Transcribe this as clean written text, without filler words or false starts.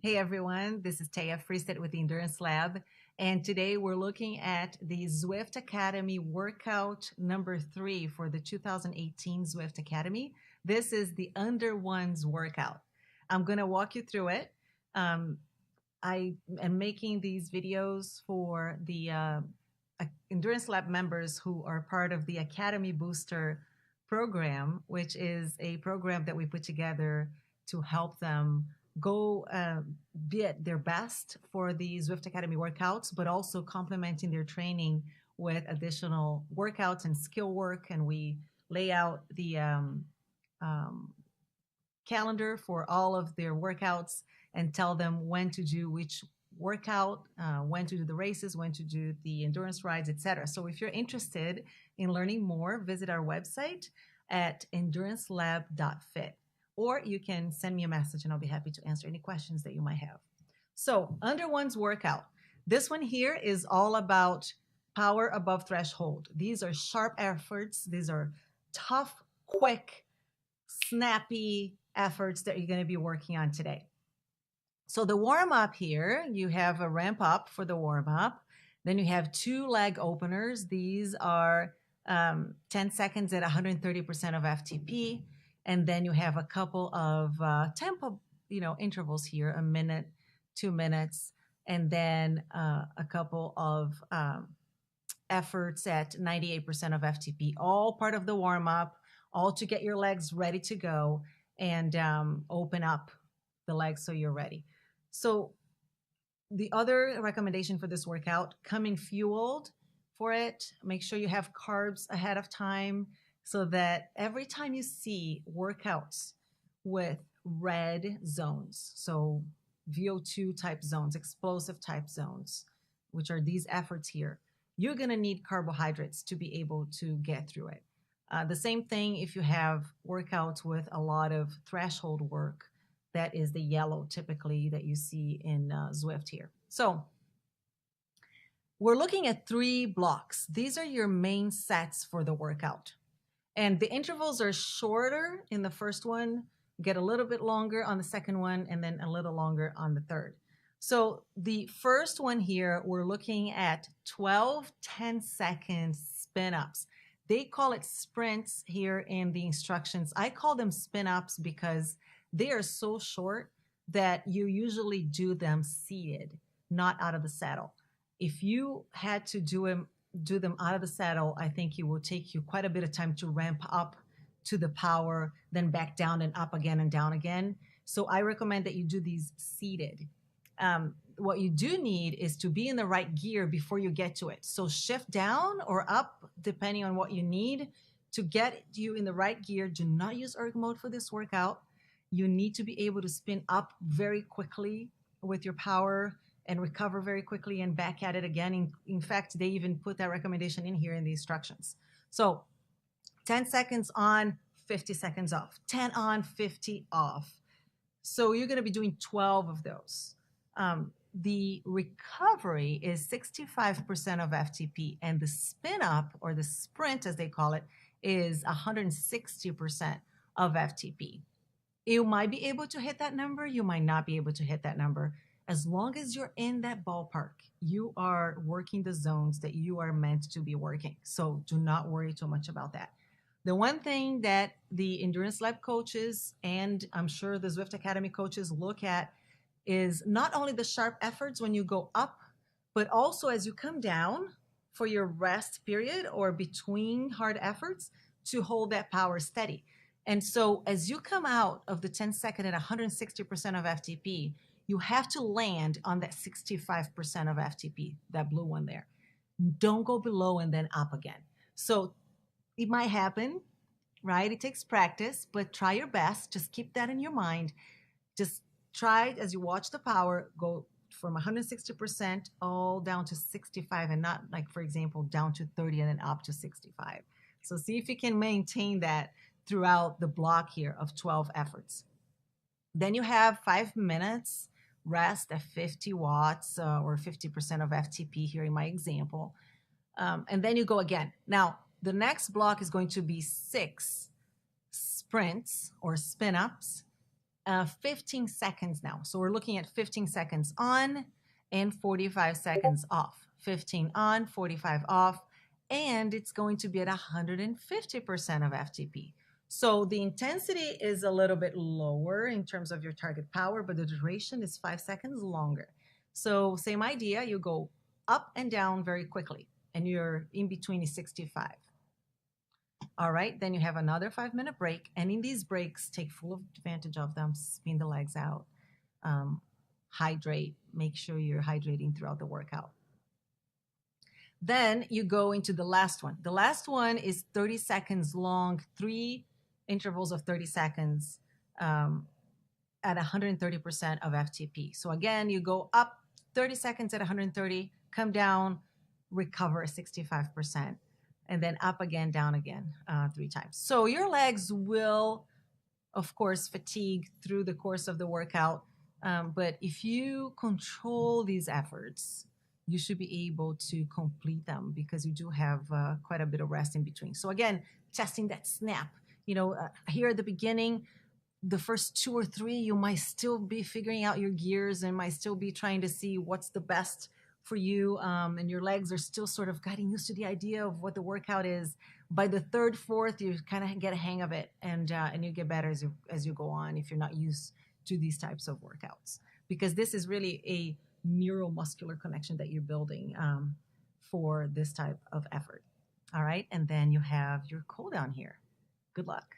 Hey everyone, this is Taya Freestead with the Endurance Lab, and today we're looking at the Zwift Academy workout number 3 for the 2018 Zwift Academy. This is the under ones workout. I'm going to walk you through it. I am making these videos for the Endurance Lab members who are part of the Academy Booster program, which is a program that we put together to help them go be at their best for the Zwift Academy workouts, but also complementing their training with additional workouts and skill work. And we lay out the calendar for all of their workouts and tell them when to do which workout, when to do the races, when to do the endurance rides, etc. So if you're interested in learning more, visit our website at endurancelab.fit. Or you can send me a message and I'll be happy to answer any questions that you might have. So under one's workout, this one here is all about power above threshold. These are sharp efforts. These are tough, quick, snappy efforts that you're going to be working on today. So the warm up here, you have a ramp up for the warm up. Then you have 2 leg openers. These are 10 seconds at 130% of FTP. And then you have a couple of tempo, intervals here, a minute, 2 minutes, and then a couple of efforts at 98% of FTP, all part of the warm up, all to get your legs ready to go and open up the legs so you're ready. So the other recommendation for this workout, coming fueled for it. Make sure you have carbs ahead of time, so that every time you see workouts with red zones, so VO2 type zones, explosive type zones, which are these efforts here, you're going to need carbohydrates to be able to get through it. The same thing if you have workouts with a lot of threshold work, that is the yellow typically that you see in Zwift here. So we're looking at 3 blocks. These are your main sets for the workout. And the intervals are shorter in the first one, get a little bit longer on the second one, and then a little longer on the third. So the first one here, we're looking at 12 10-second spin-ups. They call it sprints here in the instructions. I call them spin-ups because they are so short that you usually do them seated, not out of the saddle. If you had to do them out of the saddle, I think it will take you quite a bit of time to ramp up to the power, then back down and up again and down again. So I recommend that you do these seated. What you do need is to be in the right gear before you get to it. So shift down or up, depending on what you need to get you in the right gear. Do not use erg mode for this workout. You need to be able to spin up very quickly with your power and recover very quickly and back at it again. In fact, they even put that recommendation in here in the instructions. So 10 seconds on, 50 seconds off, 10 on, 50 off. So you're going to be doing 12 of those. The recovery is 65% of FTP, and the spin up, or the sprint as they call it, is 160% of FTP. You might be able to hit that number. You might not be able to hit that number. As long as you're in that ballpark, you are working the zones that you are meant to be working. So do not worry too much about that. The one thing that the Endurance Lab coaches, and I'm sure the Zwift Academy coaches, look at is not only the sharp efforts when you go up, but also as you come down for your rest period or between hard efforts, to hold that power steady. And so as you come out of the 10-second at 160% of FTP, you have to land on that 65% of FTP, that blue one there. Don't go below and then up again. So it might happen, right? It takes practice, but try your best. Just keep that in your mind. Just try as you watch the power go from 160% all down to 65, and not like, for example, down to 30 and then up to 65. So see if you can maintain that throughout the block here of 12 efforts. Then you have 5 minutes rest at 50 watts or 50% of FTP here in my example. And then you go again. Now, the next block is going to be 6 sprints or spin-ups 15 seconds now. So we're looking at 15 seconds on and 45 seconds off. 15 on, 45 off, and it's going to be at 150% of FTP. So the intensity is a little bit lower in terms of your target power, but the duration is 5 seconds longer. So same idea, you go up and down very quickly, and your in between is 65. All right, then you have another 5-minute break. And in these breaks, take full advantage of them, spin the legs out, hydrate, make sure you're hydrating throughout the workout. Then you go into the last one. The last one is 30 seconds long, 3 intervals of 30 seconds at 130% of FTP. So again, you go up 30 seconds at 130, come down, recover 65%, and then up again, down again 3 times. So your legs will, of course, fatigue through the course of the workout. But if you control these efforts, you should be able to complete them because you do have quite a bit of rest in between. So again, testing that snap. Here at the beginning, the first 2 or 3, you might still be figuring out your gears and might still be trying to see what's the best for you. And your legs are still sort of getting used to the idea of what the workout is. By the 3rd, 4th, you kind of get a hang of it, and you get better as you go on if you're not used to these types of workouts. Because this is really a neuromuscular connection that you're building for this type of effort. All right, and then you have your cool down here. Good luck.